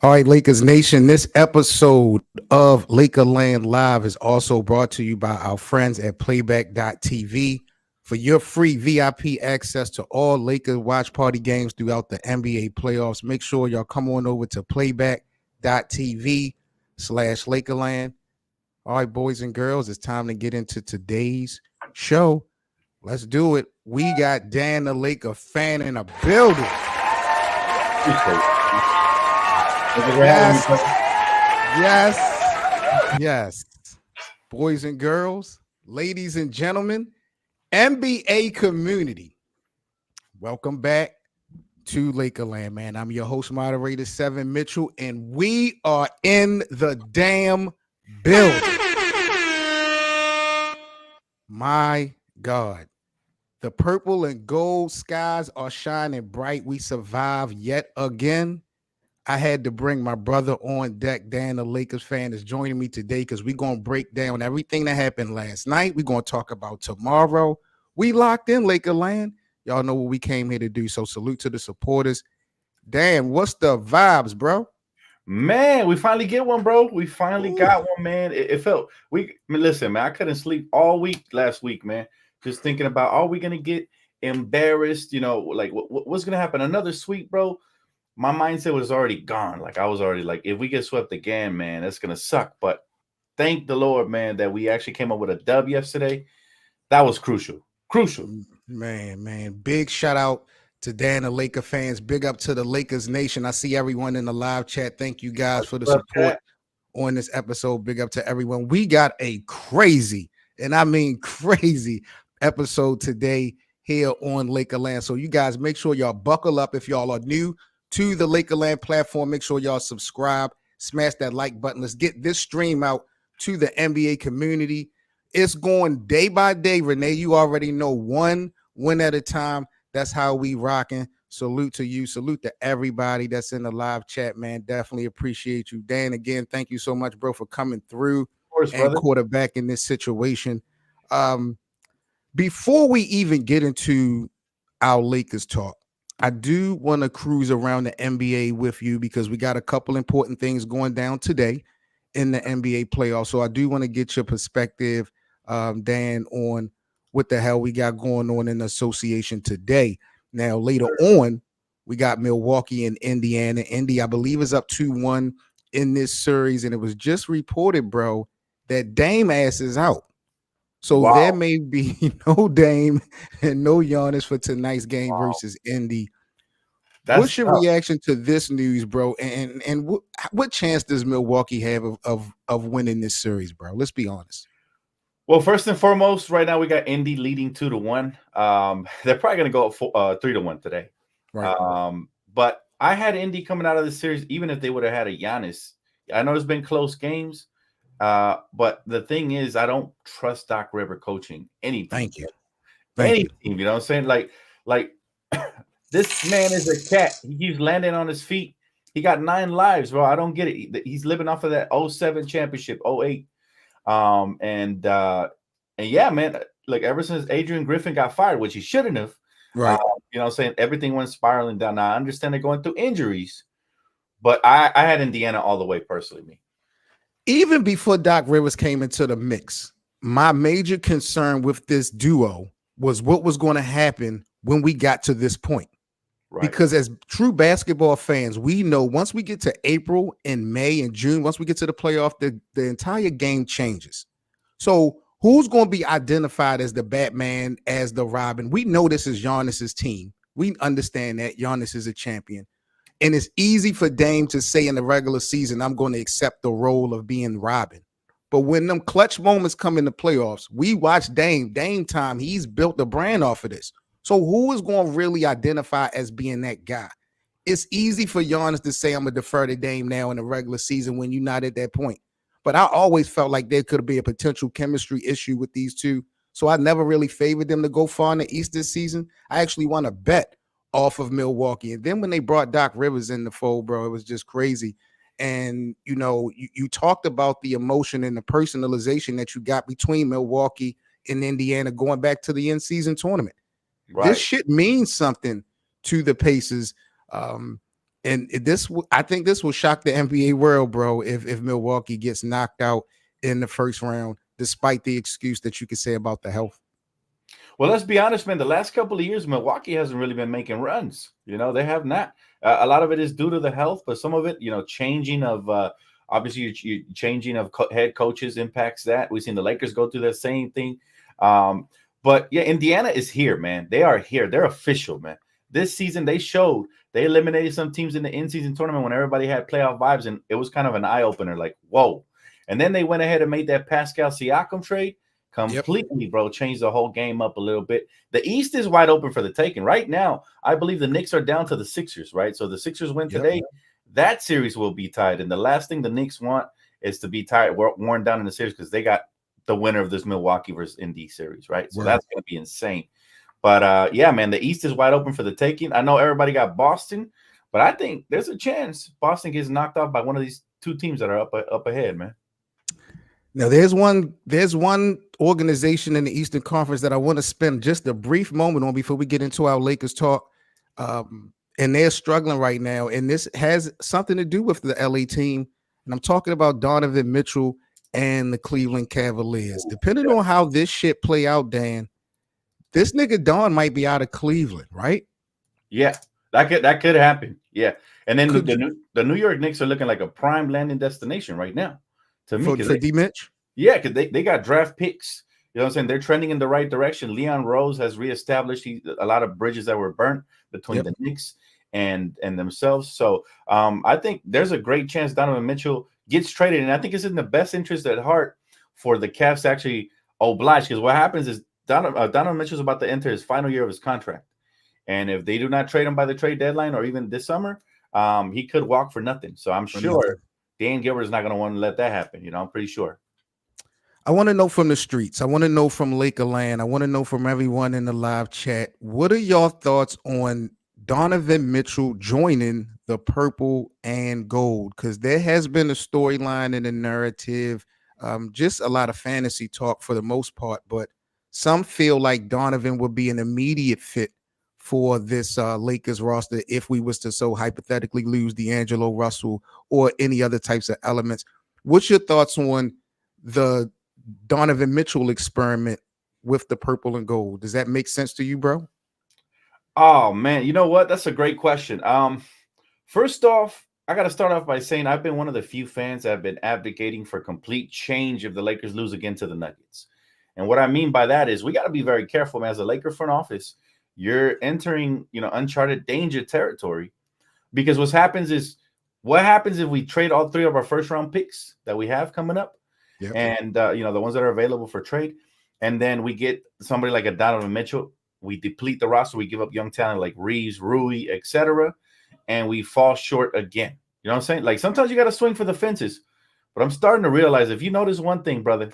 All right, Lakers Nation. This episode of Lakerland Live is also brought to you by our friends at Playback.tv. For your free VIP access to all Lakers watch party games throughout the NBA playoffs, make sure y'all come on over to Playback.tv/Lakerland. All right, boys and girls, it's time to get into today's show. Let's do it. We got Dan the Laker fan in a building. Yes, yes. Boys and girls, ladies and gentlemen, NBA community, welcome back to Lakerland, man. I'm your host, moderator, Seven Mitchell, and we are in the damn building. My God. The purple and gold skies are shining bright. We survived yet again. I had to bring my brother on deck. Dan, the Lakers fan, is joining me today because we're going to break down everything that happened last night. We're going to talk about tomorrow. We locked in Lakerland. Y'all know what we came here to do. So salute to the supporters. Dan, what's the vibes, bro? Man, we finally get one, bro. We finally got one, man. It felt listen, man. I couldn't sleep all week last week, man. Just thinking about, are we gonna get embarrassed? You know, like what's gonna happen? Another sweep, bro. My mindset was already gone. Like I was already like, if we get swept again, man, that's gonna suck. But thank the Lord, man, that we actually came up with a W yesterday. That was crucial. Crucial. Man. Big shout out to Dan, the Laker fans. Big up to the Lakers Nation. I see everyone in the live chat. Thank you guys for the support on this episode. Big up to everyone. We got a crazy, and I mean crazy, episode today here on Lakerland. So you guys make sure y'all buckle up. If y'all are new to the Lakerland platform, make sure y'all subscribe, smash that like button. Let's get this stream out to the NBA community. It's going day by day, Renee. You already know, one win at a time. That's how we rocking. Salute to you. Salute to everybody that's in the live chat, man. Definitely appreciate you. Dan, again, thank you so much, bro, for coming through and quarterback in this situation. Before we even get into our Lakers talk, I do want to cruise around the NBA with you because we got a couple important things going down today in the NBA playoffs. So I do want to get your perspective, Dan, on what the hell we got going on in the association today. Now, later on, we got Milwaukee and Indiana. Indy, I believe, is up 2-1 in this series. And it was just reported, bro, that Dame ass is out. So there may be no Dame and no Giannis for tonight's game versus Indy. What's your reaction to this news, bro? And what chance does Milwaukee have of winning this series, bro? Let's be honest. Well, first and foremost, right now we got Indy leading 2-1. They're probably going to go up 3-1 today. Right. But I had Indy coming out of the series, even if they would have had a Giannis. I know it's been close games, but the thing is, I don't trust Doc River coaching any team. Thank you. Any team, you know what I'm saying? Like this man is a cat. He keeps landing on his feet. He got 9 lives, bro. I don't get it. He's living off of that 07 championship, 08. And yeah, man, like ever since Adrian Griffin got fired, which he shouldn't have, right? You know what I'm saying? Everything went spiraling down. Now I understand they're going through injuries, but I had Indiana all the way personally, me. Even before Doc Rivers came into the mix, my major concern with this duo was what was going to happen when we got to this point. Right. Because as true basketball fans, we know once we get to April and May and June, once we get to the playoff, the entire game changes. So who's going to be identified as the Batman, as the Robin? We know this is Giannis's team. We understand that Giannis is a champion. And it's easy for Dame to say in the regular season, I'm going to accept the role of being Robin. But when them clutch moments come in the playoffs, we watch Dame time. He's built the brand off of this. So who is going to really identify as being that guy? It's easy for Giannis to say I'm going to defer to Dame now in the regular season when you're not at that point. But I always felt like there could be a potential chemistry issue with these two. So I never really favored them to go far in the East this season. I actually want to bet off of Milwaukee. And then when they brought Doc Rivers in the fold, bro, it was just crazy. And, you know, you talked about the emotion and the personalization that you got between Milwaukee and Indiana going back to the in-season tournament. Right. This shit means something to the Pacers. And And I think this will shock the NBA world, bro, if Milwaukee gets knocked out in the first round, despite the excuse that you could say about the health. Well, let's be honest, man. The last couple of years, Milwaukee hasn't really been making runs. They have not. A lot of it is due to the health, but some of it, changing of obviously changing of head coaches impacts that. We've seen the Lakers go through the same thing. But yeah, Indiana is here, man. They are here. They're official, man. This season, they showed they eliminated some teams in the in-season tournament when everybody had playoff vibes, and it was kind of an eye-opener, like, whoa. And then they went ahead and made that Pascal Siakam trade. Completely, bro, changed the whole game up a little bit. The East is wide open for the taking. Right now, I believe the Knicks are down to the Sixers, right? So the Sixers win today. That series will be tied. And the last thing the Knicks want is to be tied, worn down in the series because they got the winner of this Milwaukee versus Indy series, right? So that's going to be insane. But, yeah, man, the East is wide open for the taking. I know everybody got Boston, but I think there's a chance Boston gets knocked off by one of these two teams that are up ahead, man. Now, there's one organization in the Eastern Conference that I want to spend just a brief moment on before we get into our Lakers talk. And they're struggling right now. And this has something to do with the LA team. And I'm talking about Donovan Mitchell and the Cleveland Cavaliers. Depending on how this shit play out, Dan, this nigga Don might be out of Cleveland, right? Yeah, that could happen. Yeah. And then the New York Knicks are looking like a prime landing destination right now. To me, for D Mitch? Yeah, because they got draft picks. You know what I'm saying? They're trending in the right direction. Leon Rose has reestablished a lot of bridges that were burnt between the Knicks and themselves. So I think there's a great chance Donovan Mitchell gets traded. And I think it's in the best interest at heart for the Cavs to actually oblige. Because what happens is Donovan Mitchell's about to enter his final year of his contract. And if they do not trade him by the trade deadline or even this summer, he could walk for nothing. So I'm sure Dan Gilbert is not going to want to let that happen. I'm pretty sure. I want to know from the streets. I want to know from Lakerland. I want to know from everyone in the live chat. What are your thoughts on Donovan Mitchell joining the purple and gold? Because there has been a storyline in the narrative, just a lot of fantasy talk for the most part. But some feel like Donovan would be an immediate fit for this Lakers roster if we was to so hypothetically lose D'Angelo Russell or any other types of elements. What's your thoughts on the Donovan Mitchell experiment with the purple and gold? Does that make sense to you, bro? Oh, man. You know what? That's a great question. First off, I got to start off by saying I've been one of the few fans that have been advocating for complete change if the Lakers lose again to the Nuggets. And what I mean by that is we got to be very careful, man. As a Laker front office, you're entering, uncharted danger territory, because what happens if we trade all three of our first round picks that we have coming up, and the ones that are available for trade, and then we get somebody like a Donovan Mitchell, we deplete the roster, we give up young talent like Reeves, Rui, etc., and we fall short again. You know what I'm saying? Like, sometimes you got to swing for the fences. But I'm starting to realize, if you notice one thing, brother,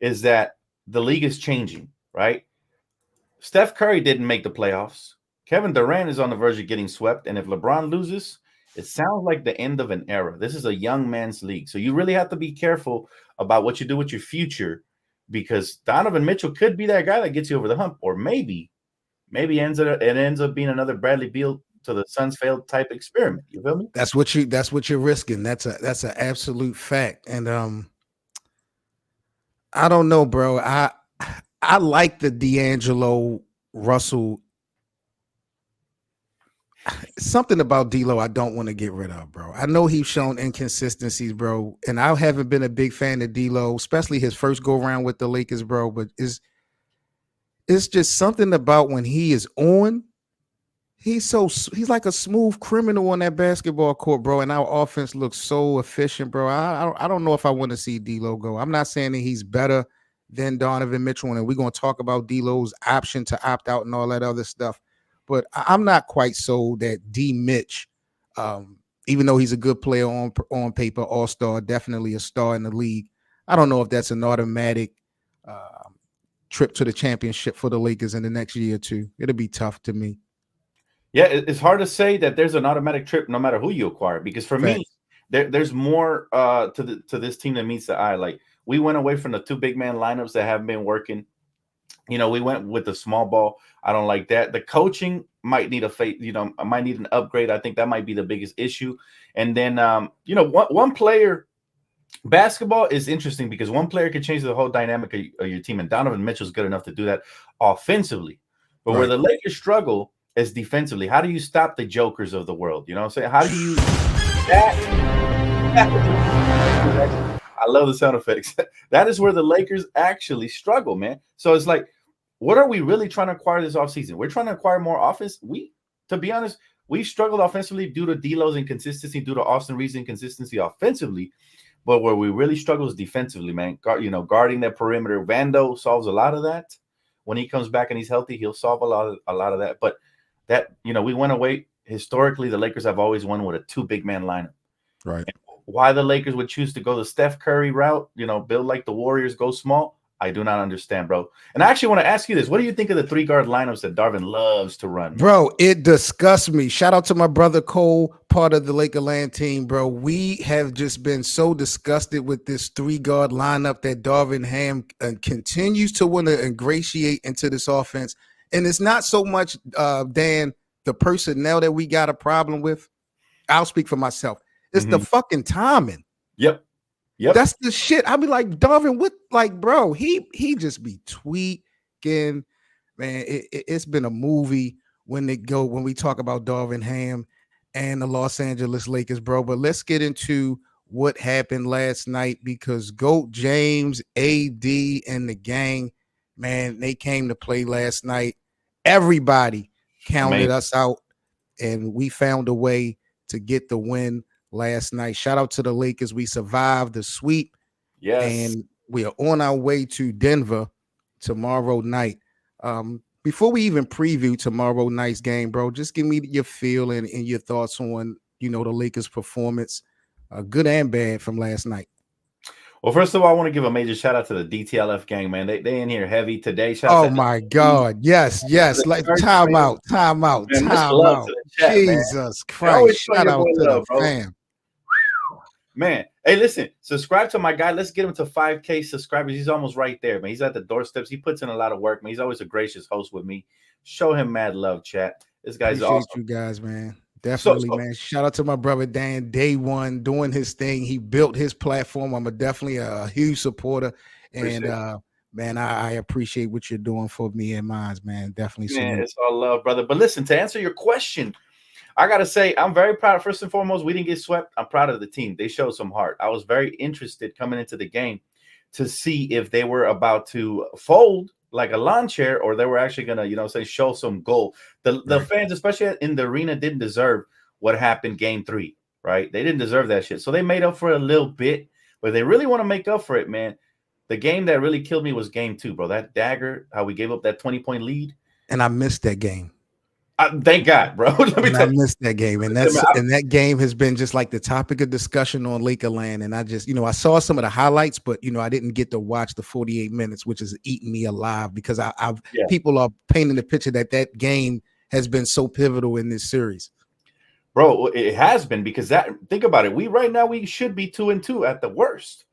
is that the league is changing, right? Steph Curry didn't make the playoffs. Kevin Durant is on the verge of getting swept. And if LeBron loses, it sounds like the end of an era. This is a young man's league. So you really have to be careful about what you do with your future, because Donovan Mitchell could be that guy that gets you over the hump. Or maybe it ends up being another Bradley Beal to the Suns failed type experiment. You feel me? That's what you're risking. That's an absolute fact. And I don't know, bro. I like the D'Angelo Russell. Something about D'Lo I don't want to get rid of, bro. I know he's shown inconsistencies, bro, and I haven't been a big fan of D'Lo, especially his first go around with the Lakers, bro. But it's just something about when he is on, he's like a smooth criminal on that basketball court, bro. And our offense looks so efficient, bro. I don't know if I want to see D'Lo go. I'm not saying that he's better than Donovan Mitchell, and we're going to talk about D'Lo's option to opt out and all that other stuff. But I'm not quite sold that D Mitch, even though he's a good player on paper, all-star, definitely a star in the league. I don't know if that's an automatic trip to the championship for the Lakers in the next year or two. It'll be tough to me. Yeah, it's hard to say that there's an automatic trip no matter who you acquire, because for me, there's more to this team that meets the eye. Like, we went away from the two big man lineups that haven't been working. We went with the small ball. I don't like that. The coaching might need might need an upgrade. I think that might be the biggest issue. And then, one player. Basketball is interesting because one player can change the whole dynamic of your team, and Donovan Mitchell is good enough to do that offensively. But where the Lakers struggle is defensively. How do you stop the jokers of the world? You know what I'm saying? How do you I love the sound effects. That is where the Lakers actually struggle, man. So it's like, what are we really trying to acquire this offseason? We're trying to acquire more offense. To be honest, we struggled offensively due to D'Lo's inconsistency, due to Austin Reeves' inconsistency offensively. But where we really struggle is defensively, man. Guarding that perimeter. Vando solves a lot of that. When he comes back and he's healthy, he'll solve a lot of that. But that, we went away. Historically, the Lakers have always won with a two big man lineup. Right. And why the Lakers would choose to go the Steph Curry route, build like the Warriors, go small, I do not understand, bro. And I actually want to ask you this. What do you think of the 3-guard lineups that Darvin loves to run? Bro, it disgusts me. Shout out to my brother Cole, part of the Lakerland team, bro. We have just been so disgusted with this 3-guard lineup that Darvin Ham continues to want to ingratiate into this offense. And it's not so much, Dan, the personnel that we got a problem with. I'll speak for myself. It's the fucking timing. Yep. That's the shit. I'll be like, Darvin, what? Like, bro, he just be tweaking. Man, it's been a movie when we talk about Darvin Ham and the Los Angeles Lakers, bro. But let's get into what happened last night, because GOAT James, AD, and the gang, man, they came to play last night. Everybody counted us out, and we found a way to get the win last night. Shout out to the Lakers. We survived the sweep. Yes. And we are on our way to Denver tomorrow night. Before we even preview tomorrow night's game, bro, just give me your feel and your thoughts on, the Lakers' performance, good and bad, from last night. Well, first of all, I want to give a major shout out to the Dtlf gang, man. They in here heavy today. Oh my God. Yes. Like time out. Jesus Christ. Shout out to the fam. Man, hey, listen, subscribe to my guy. Let's get him to 5K subscribers. He's almost right there, man. He's at the doorsteps. He puts in a lot of work, man. He's always a gracious host with me. Show him mad love, chat. This guy's awesome. You guys, man. Definitely, man. Shout out to my brother Dan, day one, doing his thing. He built his platform. I'm definitely a huge supporter. And man, I appreciate what you're doing for me and mine, man. Definitely. Man, it's all love, brother. But listen, to answer your question, I got to say, I'm very proud. First and foremost, we didn't get swept. I'm proud of the team. They showed some heart. I was very interested coming into the game to see if they were about to fold like a lawn chair, or they were actually going to, show some goal. The fans, especially in the arena, didn't deserve what happened game 3, right? They didn't deserve that shit. So they made up for it a little bit, but they really want to make up for it, man. The game that really killed me was game 2, bro. That dagger, how we gave up that 20-point lead. And I missed that game. Thank God, bro. I missed that game, and that game has been just like the topic of discussion on Lakerland. And I just, I saw some of the highlights, but I didn't get to watch the 48 minutes, which is eating me alive, because people are painting the picture that game has been so pivotal in this series. Bro, it has been, because think about it. Right now we should be 2-2 at the worst.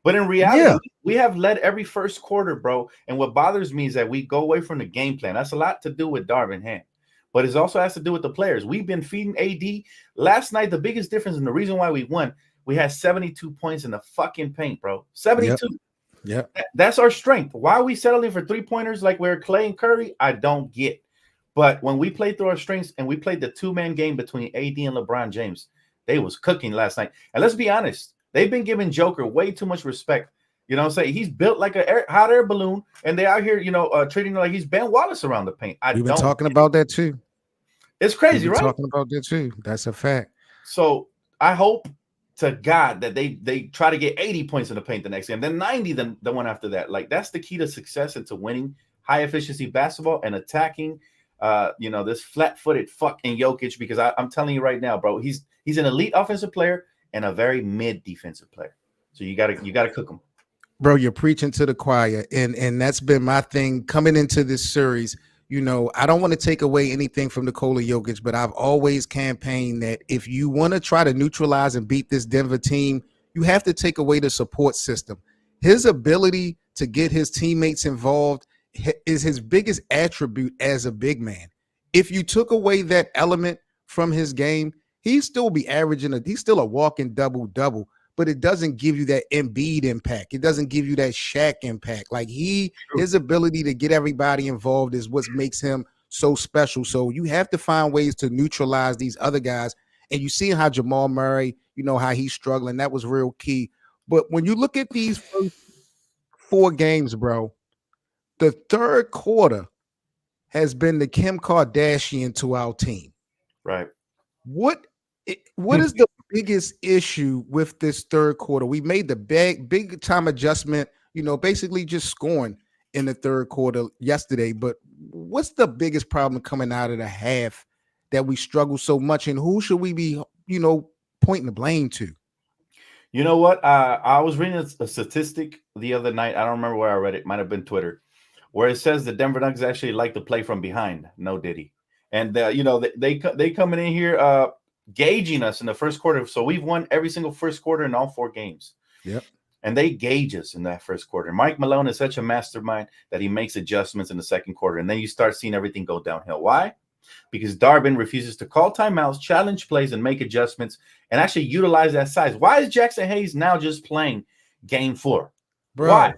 But in reality, we have led every first quarter, bro. And what bothers me is that we go away from the game plan. That's a lot to do with Darvin Ham. But it also has to do with the players. We've been feeding AD. Last night, the biggest difference and the reason why we won, we had 72 points in the fucking paint, bro. 72. Yeah. That's our strength. Why are we settling for 3-pointers like we're Clay and Curry? I don't get. But when we played through our strengths and we played the 2-man game between AD and LeBron James, they was cooking last night. And let's be honest, they've been giving Joker way too much respect. You know what I'm saying? He's built like a hot air balloon, and they out here, treating him like he's Ben Wallace around the paint. We've been talking about that too. It's crazy, right? Talking about that too. That's a fact. So I hope to God that they try to get 80 points in the paint the next game, then 90 the one after that. Like, that's the key to success and to winning high efficiency basketball and attacking this flat-footed fucking Jokic, because I'm telling you right now, bro, he's an elite offensive player and a very mid defensive player. So you gotta cook him. Bro, you're preaching to the choir, and that's been my thing coming into this series. I don't want to take away anything from Nikola Jokic, but I've always campaigned that if you want to try to neutralize and beat this Denver team, you have to take away the support system. His ability to get his teammates involved is his biggest attribute as a big man. If you took away that element from his game, he'd still be averaging he's still a walking double-double, but it doesn't give you that Embiid impact. It doesn't give you that Shaq impact. Like his ability to get everybody involved is what makes him so special. So you have to find ways to neutralize these other guys. And you see how Jamal Murray, how he's struggling. That was real key. But when you look at these first 4 games, bro, the third quarter has been the Kim Kardashian to our team. Right. What is the biggest issue with this third quarter? We made the big time adjustment, basically just scoring in the third quarter yesterday. But what's the biggest problem coming out of the half that we struggle so much? And who should we be, pointing the blame to? You know what? I was reading a statistic the other night. I don't remember where I read it. Might have been Twitter, where it says the Denver Nuggets actually like to play from behind. No Diddy. And, they coming in here gauging us in the first quarter. So we've won every single first quarter in all 4 games. Yep. And they gauge us in that first quarter. Mike Malone is such a mastermind that he makes adjustments in the second quarter. And then you start seeing everything go downhill. Why? Because Darvin refuses to call timeouts, challenge plays, and make adjustments, and actually utilize that size. Why is Jackson Hayes now just playing game 4? Bro, why?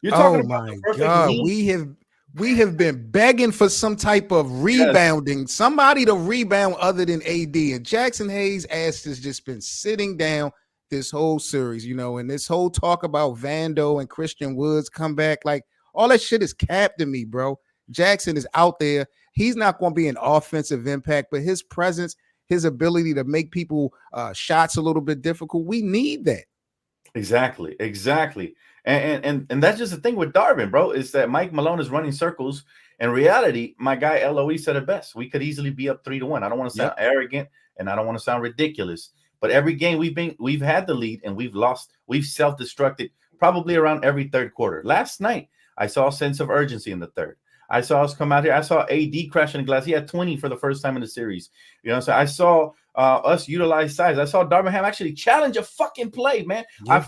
You're talking about my God. League. We have been begging for some type of rebounding, somebody to rebound other than AD. And Jackson Hayes' ass has just been sitting down this whole series, and this whole talk about Vando and Christian Woods come back. Like, all that shit is capped to me, bro. Jackson is out there. He's not going to be an offensive impact, but his presence, his ability to make people shots a little bit difficult, we need that. Exactly. And that's just the thing with Darvin, bro, is that Mike Malone is running circles. In reality, my guy LOE said it best. We could easily be up 3-1. I don't want to sound arrogant and I don't want to sound ridiculous, but every game we've had the lead and we've lost. We've self-destructed probably around every third quarter. Last night, I saw a sense of urgency in the third. I saw us come out here. I saw AD crashing the glass. He had 20 for the first time in the series. So I saw us utilize size. I saw Darvin Ham actually challenge a fucking play, man. Yeah.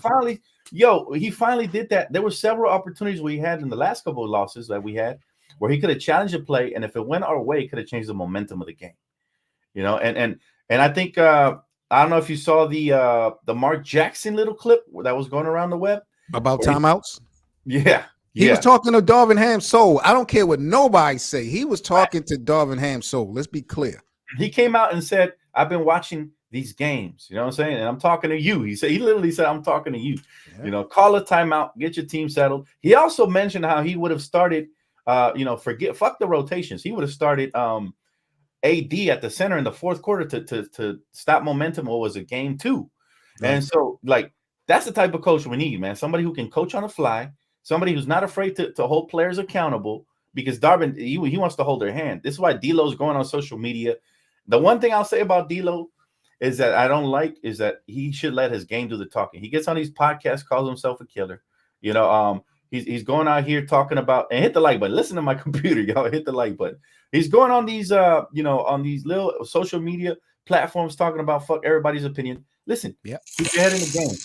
He finally did that. There were several opportunities we had in the last couple of losses that we had where he could have challenged a play, and if it went our way, it could have changed the momentum of the game. And I think I don't know if you saw the Mark Jackson little clip that was going around the web about timeouts. He was talking to Darvin Ham's soul. I don't care what nobody say. He was talking to Darvin Ham's soul. Let's be clear. He came out and said, "I've been watching these games, you know what I'm saying? And I'm talking to you." He literally said, "I'm talking to you." Yeah. Call a timeout, get your team settled. He also mentioned how he would have started, fuck the rotations. He would have started AD at the center in the fourth quarter to stop momentum. What was it, game 2? Right. And so, that's the type of coach we need, man. Somebody who can coach on the fly. Somebody who's not afraid to hold players accountable, because Darvin, he wants to hold their hand. This is why D'Lo's going on social media. The one thing I'll say about D'Lo is that I don't like is that he should let his game do the talking. He gets on these podcasts, calls himself a killer. He's going out here talking about, and hit the like button. Listen to my computer, y'all. Hit the like button. He's going on these on these little social media platforms talking about fuck everybody's opinion. Listen, keep your head in the game.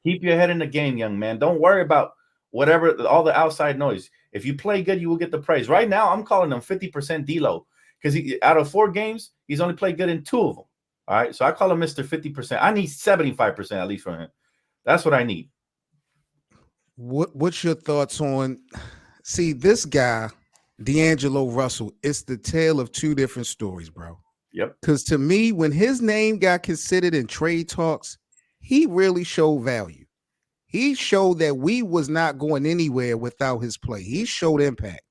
Keep your head in the game, young man. Don't worry about whatever, all the outside noise. If you play good, you will get the praise. Right now, I'm calling him 50% D'Lo, because out of 4 games, he's only played good in 2 of them. All right, so I call him Mr. 50%. I need 75% at least from him. That's what I need. What's your thoughts on? See, this guy, D'Angelo Russell, it's the tale of 2 different stories, bro. Yep. Because to me, when his name got considered in trade talks, he really showed value. He showed that we was not going anywhere without his play. He showed impact.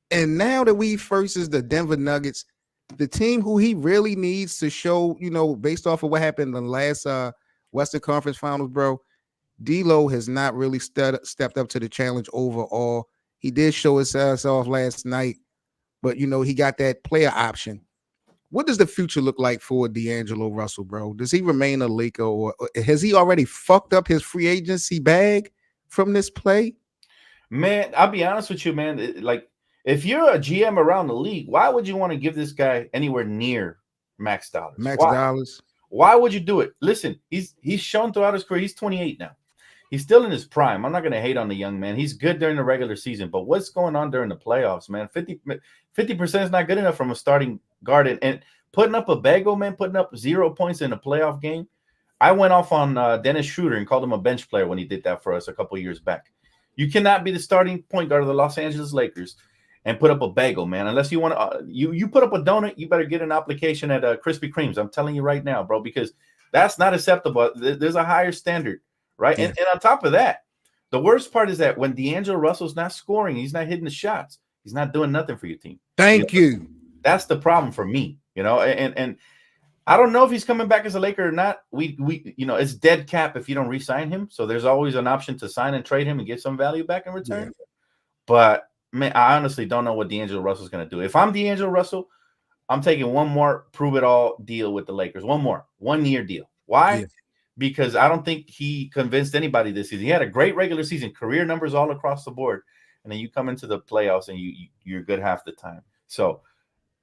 And now that we versus the Denver Nuggets, the team who he really needs to show, based off of what happened in the last Western Conference Finals, bro, D'Lo has not really stepped up to the challenge overall. He did show his ass off last night, but, he got that player option. What does the future look like for D'Angelo Russell, bro? Does he remain a Laker, or has he already fucked up his free agency bag from this play? Man, I'll be honest with you, man. If you're a GM around the league, why would you want to give this guy anywhere near max dollars? Dollars. Why would you do it? Listen, he's shown throughout his career. He's 28 now. He's still in his prime. I'm not going to hate on the young man. He's good during the regular season, but what's going on during the playoffs, man? 50% is not good enough from a starting guard, and putting up a bagel, man, putting up 0 points in a playoff game. I went off on Dennis Schroeder and called him a bench player when he did that for us a couple years back. You cannot be the starting point guard of the Los Angeles Lakers and put up a bagel, man. Unless you want to, you put up a donut, you better get an application at Krispy Kreme's. I'm telling you right now, bro, because that's not acceptable. There's a higher standard, right? Yeah. And on top of that, the worst part is that when D'Angelo Russell's not scoring, he's not hitting the shots. He's not doing nothing for your team. Thank you. That's the problem for me, and I don't know if he's coming back as a Laker or not. We it's dead cap if you don't re-sign him. So there's always an option to sign and trade him and get some value back in return. Yeah. But man, I honestly don't know what D'Angelo Russell's going to do. If I'm D'Angelo Russell, I'm taking one more prove-it-all deal with the Lakers. One more 1-year deal. Why? Yeah. Because I don't think he convinced anybody this season. He had a great regular season, career numbers all across the board, and then you come into the playoffs and you're good half the time. So,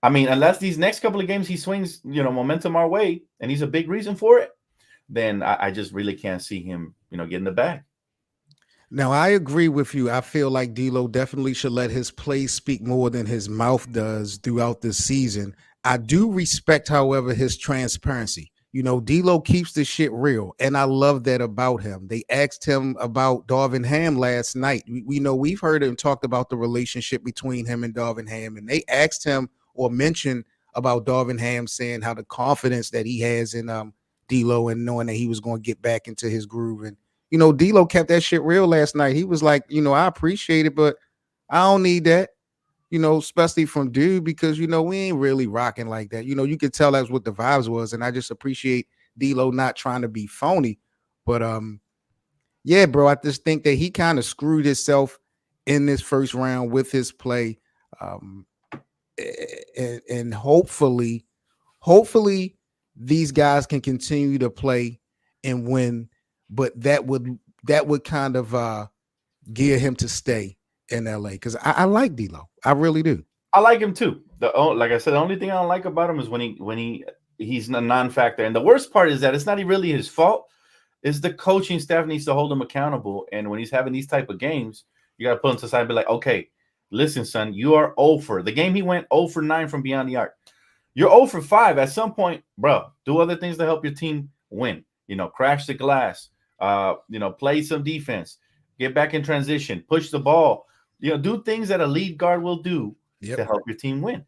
I mean, unless these next couple of games he swings, momentum our way, and he's a big reason for it, then I just really can't see him, getting the bag. Now, I agree with you. I feel like D'Lo definitely should let his play speak more than his mouth does throughout this season. I do respect, however, his transparency. D'Lo keeps the shit real, and I love that about him. They asked him about Darvin Ham last night. We've heard him talk about the relationship between him and Darvin Ham, and they asked him or mentioned about Darvin Ham saying how the confidence that he has in D'Lo and knowing that he was going to get back into his groove. And D'Lo kept that shit real last night. He was like, I appreciate it, but I don't need that. Especially from dude, because we ain't really rocking like that. You could tell that's what the vibes was, and I just appreciate D'Lo not trying to be phony. But yeah, bro, I just think that he kind of screwed himself in this first round with his play. And hopefully these guys can continue to play and win, but that would kind of gear him to stay in LA, because I like D'Lo. I really do. I like him too. Like I said, the only thing I don't like about him is when he's a non-factor. And the worst part is that it's not really his fault. It's the coaching staff needs to hold him accountable. And when he's having these type of games, you got to put him to the side and be like, okay, listen, son, you are 0 for. The game he went 0 for 9 from beyond the arc. You're 0 for 5. At some point, bro, do other things to help your team win. Crash the glass. Play some defense. Get back in transition. Push the ball. Do things that a lead guard will do to help your team win.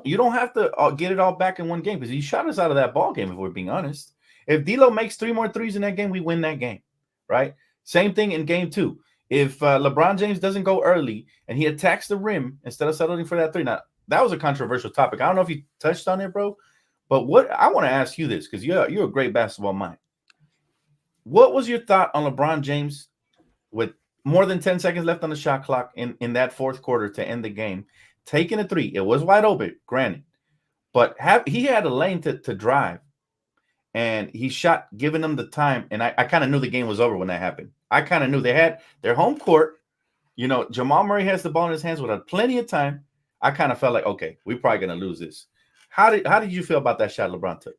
You don't have to get it all back in one game, because he shot us out of that ball game, if we're being honest. If D'Lo makes 3 more threes in that game, we win that game, right? Same thing in game 2. If LeBron James doesn't go early and he attacks the rim instead of settling for that 3. Now, that was a controversial topic. I don't know if you touched on it, bro, but what I want to ask you this, because you're a great basketball mind. What was your thought on LeBron James with more than 10 seconds left on the shot clock in that fourth quarter to end the game, taking a 3? It was wide open, granted, but he had a lane to drive, and he shot, giving them the time. And I kind of knew the game was over when that happened. I kind of knew they had their home court. Jamal Murray has the ball in his hands with plenty of time. I kind of felt like, okay, we're probably going to lose this. How did you feel about that shot LeBron took?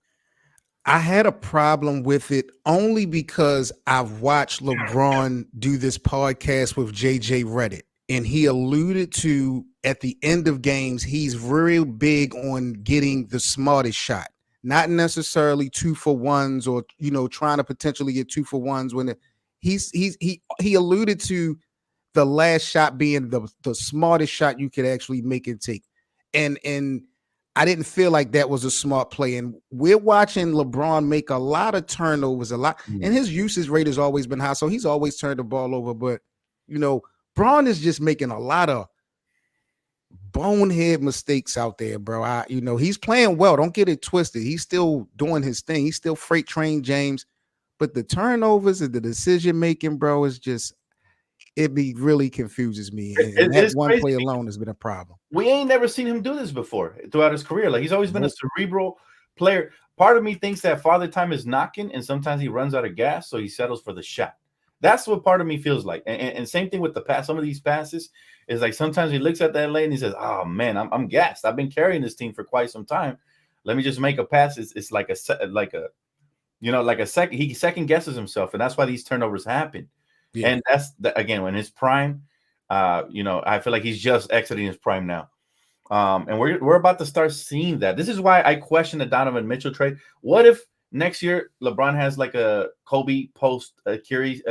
I had a problem with it only because I've watched LeBron do this podcast with JJ Redick, and he alluded to at the end of games, he's real big on getting the smartest shot, not necessarily 2-for-1s or, trying to potentially get 2-for-1s when he alluded to the last shot being the smartest shot you could actually make and take. And I didn't feel like that was a smart play. And we're watching LeBron make a lot of turnovers, and his usage rate has always been high. So he's always turned the ball over. But, Bron is just making a lot of bonehead mistakes out there, bro. He's playing well. Don't get it twisted. He's still doing his thing. He's still freight train James. But the turnovers and the decision making, bro, is just, really confuses me. And that one play alone has been a problem. We ain't never seen him do this before throughout his career. Like, he's always been a cerebral player. Part of me thinks that Father Time is knocking, and sometimes he runs out of gas, so he settles for the shot. That's what part of me feels like. And same thing with the pass. Some of these passes is like sometimes he looks at that lane and he says, "Oh man, I'm gassed. I've been carrying this team for quite some time. Let me just make a pass." It's like a second. He second guesses himself, and that's why these turnovers happen. Yeah. And that's again when his prime. I feel like he's just exiting his prime now. And we're about to start seeing that. This is why I question the Donovan Mitchell trade. What if next year LeBron has like a Kobe post Achilles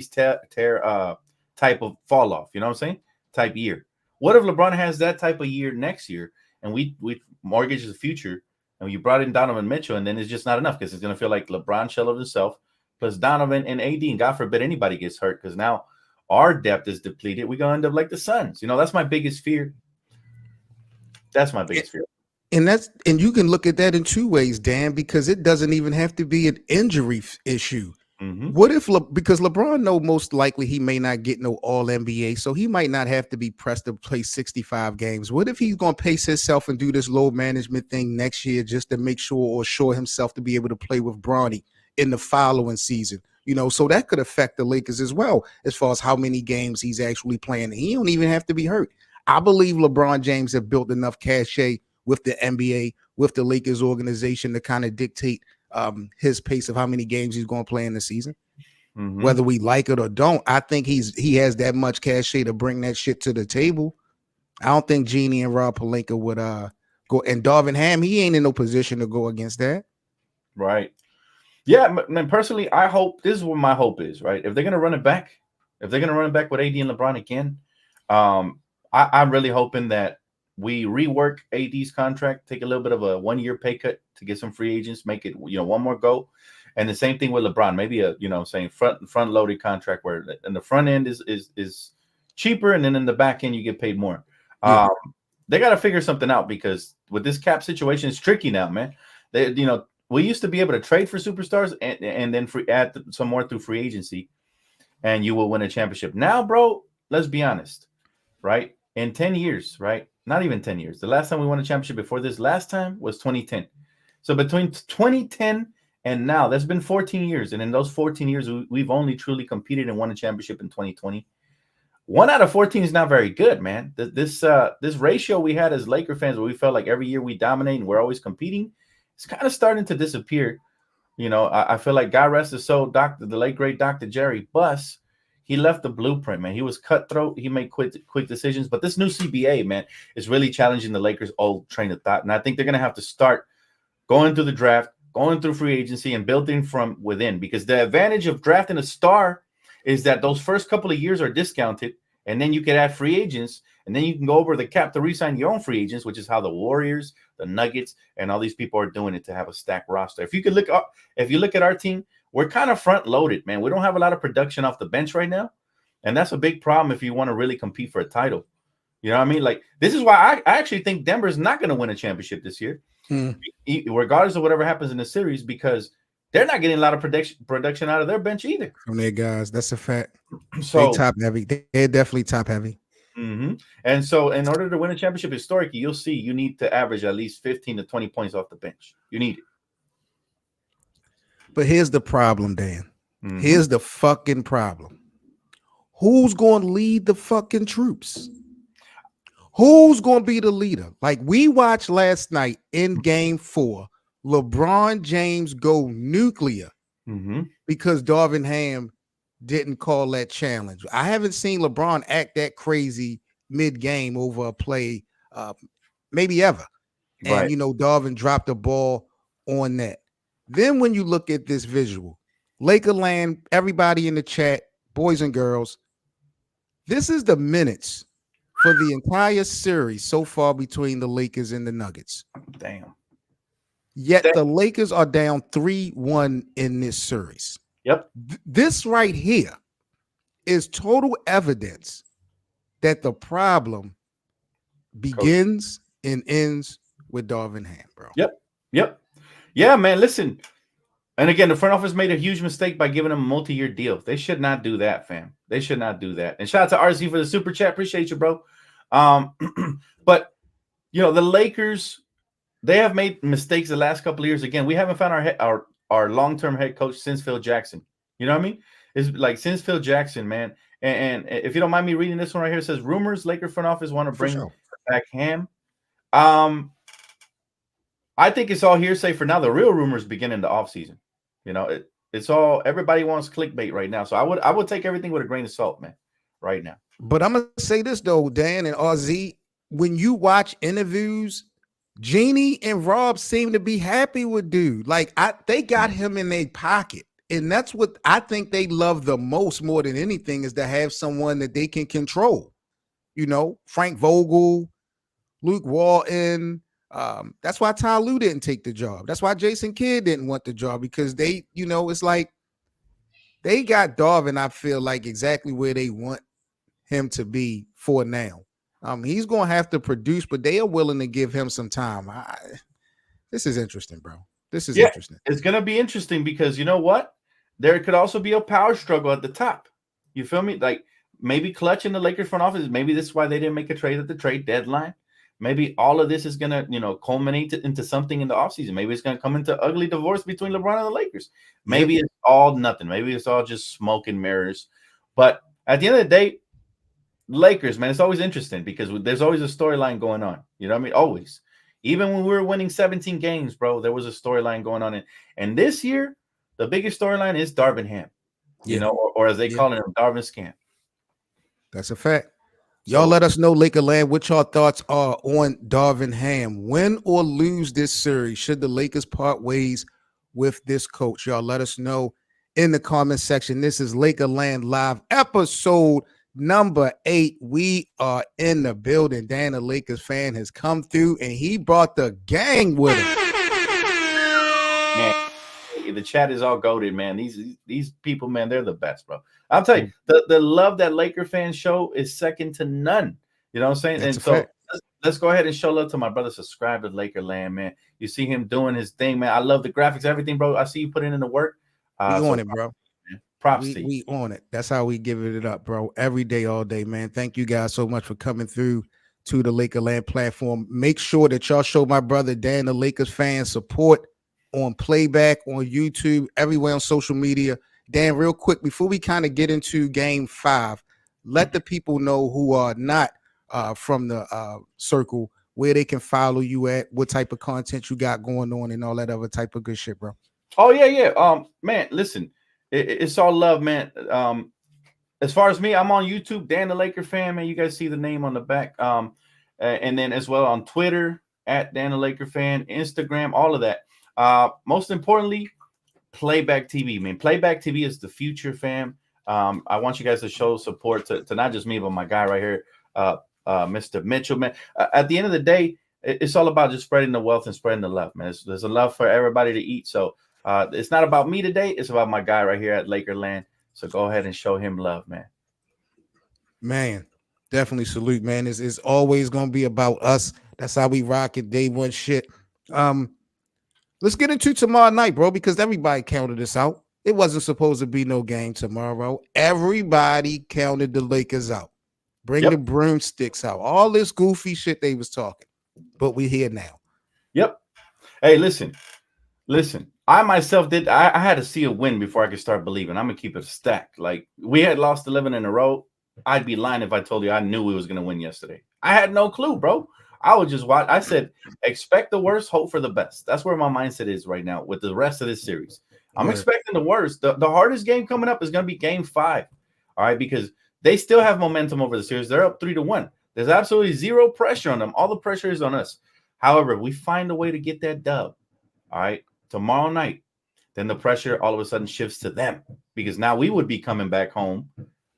tear type of fall off? You know what I'm saying? Type year. What if LeBron has that type of year next year, and we mortgage the future, and you brought in Donovan Mitchell, and then it's just not enough because it's gonna feel like LeBron shell of himself plus Donovan and AD, and God forbid anybody gets hurt because now our depth is depleted. We're gonna end up like the Suns. That's my biggest fear. That's my biggest fear. And you can look at that in two ways, Dan, because it doesn't even have to be an injury issue. Mm-hmm. What if because LeBron know most likely he may not get no All NBA, so he might not have to be pressed to play 65 games. What if he's going to pace himself and do this load management thing next year just to make sure or assure himself to be able to play with Bronny in the following season? So that could affect the Lakers as well as far as how many games he's actually playing. He don't even have to be hurt. I believe LeBron James have built enough cachet with the NBA, with the Lakers organization to kind of dictate his pace of how many games he's going to play in the season. Mm-hmm. Whether we like it or don't, I think he has that much cachet to bring that shit to the table. I don't think Jeannie and Rob Pelinka would go, and Darvin Ham, he ain't in no position to go against that. Right. Yeah, man, personally, I hope this is what my hope is, right? If they're gonna run it back, with AD and LeBron again, I'm really hoping that we rework AD's contract, take a little bit of a 1-year pay cut to get some free agents, make it one more go. And the same thing with LeBron, maybe a front loaded contract where in the front end is cheaper, and then in the back end you get paid more. Yeah. They got to figure something out because with this cap situation, it's tricky now, man. We used to be able to trade for superstars and then add some more through free agency, and you will win a championship. Now, bro, let's be honest, right? In 10 years, right? Not even 10 years. The last time we won a championship before this last time was 2010. So between 2010 and now, that's been 14 years. And in those 14 years, we've only truly competed and won a championship in 2020. 1 out of 14 is not very good, man. This ratio we had as Laker fans, where we felt like every year we dominate and we're always competing, it's kind of starting to disappear. I feel like God rest his soul, the late great Dr. Jerry Buss, he left the blueprint, man. He was cutthroat. He made quick decisions. But this new CBA, man, is really challenging the Lakers' old train of thought. And I think they're going to have to start going through the draft, going through free agency, and building from within. Because the advantage of drafting a star is that those first couple of years are discounted, and then you can add free agents, and then you can go over the cap to re-sign your own free agents, which is how the Warriors, the Nuggets, and all these people are doing it to have a stacked roster. If you look at our team, we're kind of front loaded, man. We don't have a lot of production off the bench right now, and that's a big problem if you want to really compete for a title. You know what I mean? Like, this is why I actually think Denver's not going to win a championship this year, regardless of whatever happens in the series, because they're not getting a lot of production out of their bench either. From their guys, that's a fact. So they top heavy. They're definitely top heavy. Mm-hmm. And so in order to win a championship historically, you'll see you need to average at least 15 to 20 points off the bench. You need it. But here's the problem, Dan. Mm-hmm. Here's the fucking problem. Who's going to lead the fucking troops? Who's going to be the leader? Like we watched last night in game 4, LeBron James go nuclear because Darvin Ham didn't call that challenge. I haven't seen LeBron act that crazy mid-game over a play, maybe ever. And, Darvin dropped the ball on that. Then when you look at this visual, Lakerland, everybody in the chat, boys and girls, this is the minutes for the entire series so far between the Lakers and the Nuggets. Damn. Yet the Lakers are down 3-1 in this series. Yep. This right here is total evidence that the problem begins and ends with Darvin Ham, bro. Yep. Yeah, man, listen. And again, the front office made a huge mistake by giving him a multi-year deal. They should not do that, fam. They should not do that. And shout out to RZ for the super chat. Appreciate you, bro. But, the Lakers, they have made mistakes the last couple of years. Again, we haven't found our long-term head coach since Phil Jackson. You know what I mean? It's like since Phil Jackson, man. And if you don't mind me reading this one right here, it says rumors Laker front office want to bring back Ham. I think it's all hearsay for now. The real rumors begin in the offseason. It's all everybody wants clickbait right now. So I would take everything with a grain of salt, man, right now. But I'm gonna say this though, Dan and RZ, when you watch interviews, Jeannie and Rob seem to be happy with dude. Like they got him in their pocket. And that's what I think they love the most more than anything is to have someone that they can control. You know, Frank Vogel, Luke Walton. That's why Ty Lue didn't take the job. That's why Jason Kidd didn't want the job because they, you know, it's like they got Darvin, I feel like, exactly where they want him to be for now. He's going to have to produce, but they are willing to give him some time. This is interesting, bro. This is interesting. It's going to be interesting because you know what? There could also be a power struggle at the top. You feel me? Like maybe Clutch in the Lakers front office. Maybe this is why they didn't make a trade at the trade deadline. Maybe all of this is going to, you know, culminate into something in the offseason. Maybe it's going to come into ugly divorce between LeBron and the Lakers. Maybe it's all nothing. Maybe it's all just smoke and mirrors. But at the end of the day, Lakers, man, it's always interesting because there's always a storyline going on. You know what I mean? Always. Even when we were winning 17 games, bro, there was a storyline going on. And this year, the biggest storyline is Darvin Ham, you know, or as they call him, Darvin Scam. That's a fact. Y'all let us know, Lakerland, what y'all thoughts are on Darvin Ham. Win or lose this series, should the Lakers part ways with this coach? Y'all let us know in the comment section. This is Lakerland Live, episode number 8. We are in the building. Dan, the Lakers fan, has come through, and he brought the gang with him. Man, the chat is all goated, man. These people, man, they're the best, bro. I'll tell you, the love that Laker fans show is second to none. You know what I'm saying? That's and so let's go ahead and show love to my brother. Subscribe to Lakerland, man. You see him doing his thing, man. I love the graphics, everything, bro. I see you putting in the work. We on it, bro. Props to you. We on it. That's how we give it up, bro. Every day, all day, man. Thank you guys so much for coming through to the Lakerland platform. Make sure that y'all show my brother Dan, the Lakers fan, support on playback, on YouTube, everywhere on social media. Dan, real quick, before we kind of get into game 5, let the people know who are not from the circle where they can follow you at, what type of content you got going on, and all that other type of good shit, bro. Oh, yeah. Man, listen, it's all love, man. As far as me, I'm on YouTube, Dan the Laker fan, man. You guys see the name on the back. And then as well on Twitter, at Dan the Laker fan, Instagram, all of that. Most importantly, Playback TV, man. Playback TV is the future, fam. I want you guys to show support to not just me, but my guy right here, Mr. Mitchell, man. At the end of the day, it's all about just spreading the wealth and spreading the love, man. There's a love for everybody to eat. So it's not about me today. It's about my guy right here at Lakerland. So go ahead and show him love, man. Man, definitely salute, man. It's always going to be about us. That's how we rock it. Day one shit. Let's get into tomorrow night, bro, because everybody counted this out. It wasn't supposed to be no game tomorrow. Everybody counted the Lakers out. Bring the broomsticks out. All this goofy shit they was talking. But we're here now. Yep. Hey, listen. I myself I had to see a win before I could start believing. I'm going to keep it a stack. Like, we had lost 11 in a row. I'd be lying if I told you I knew we was going to win yesterday. I had no clue, bro. I would just watch. I said, expect the worst, hope for the best. That's where my mindset is right now with the rest of this series. I'm expecting the worst. The hardest game coming up is going to be game 5. All right, because they still have momentum over the series. They're up 3-1. There's absolutely zero pressure on them. All the pressure is on us. However, if we find a way to get that dub, all right, tomorrow night, then the pressure all of a sudden shifts to them because now we would be coming back home,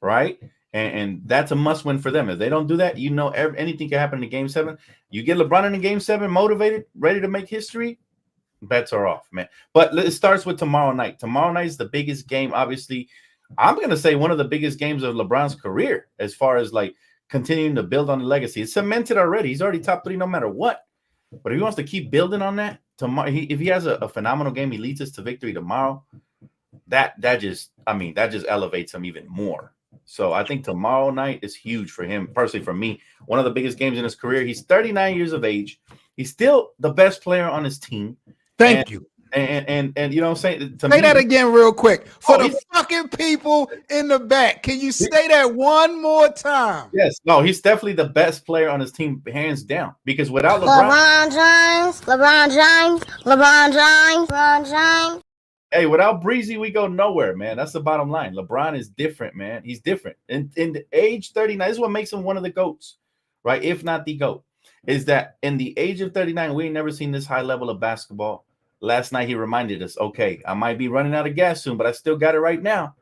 right? And that's a must win for them. If they don't do that, you know, anything can happen in game 7. You get LeBron in game 7, motivated, ready to make history, bets are off, man. But it starts with tomorrow night. Tomorrow night is the biggest game, obviously. I'm going to say one of the biggest games of LeBron's career as far as like continuing to build on the legacy. It's cemented already. He's already top 3 no matter what. But if he wants to keep building on that, tomorrow, if he has a phenomenal game, he leads us to victory tomorrow, that just elevates him even more. So I think tomorrow night is huge for him. Personally, for me, one of the biggest games in his career. He's 39 years of age. He's still the best player on his team. Thank you. And you know what I'm saying? Say that again real quick. For the fucking people in the back. Can you say that one more time? Yes. No, he's definitely the best player on his team, hands down. Because without LeBron James. Hey, without Breezy, we go nowhere, man. That's the bottom line. LeBron is different, man. He's different. And in the age 39, this is what makes him one of the GOATs, right? If not the GOAT, is that in the age of 39, we ain't never seen this high level of basketball. Last night, he reminded us, okay, I might be running out of gas soon, but I still got it right now.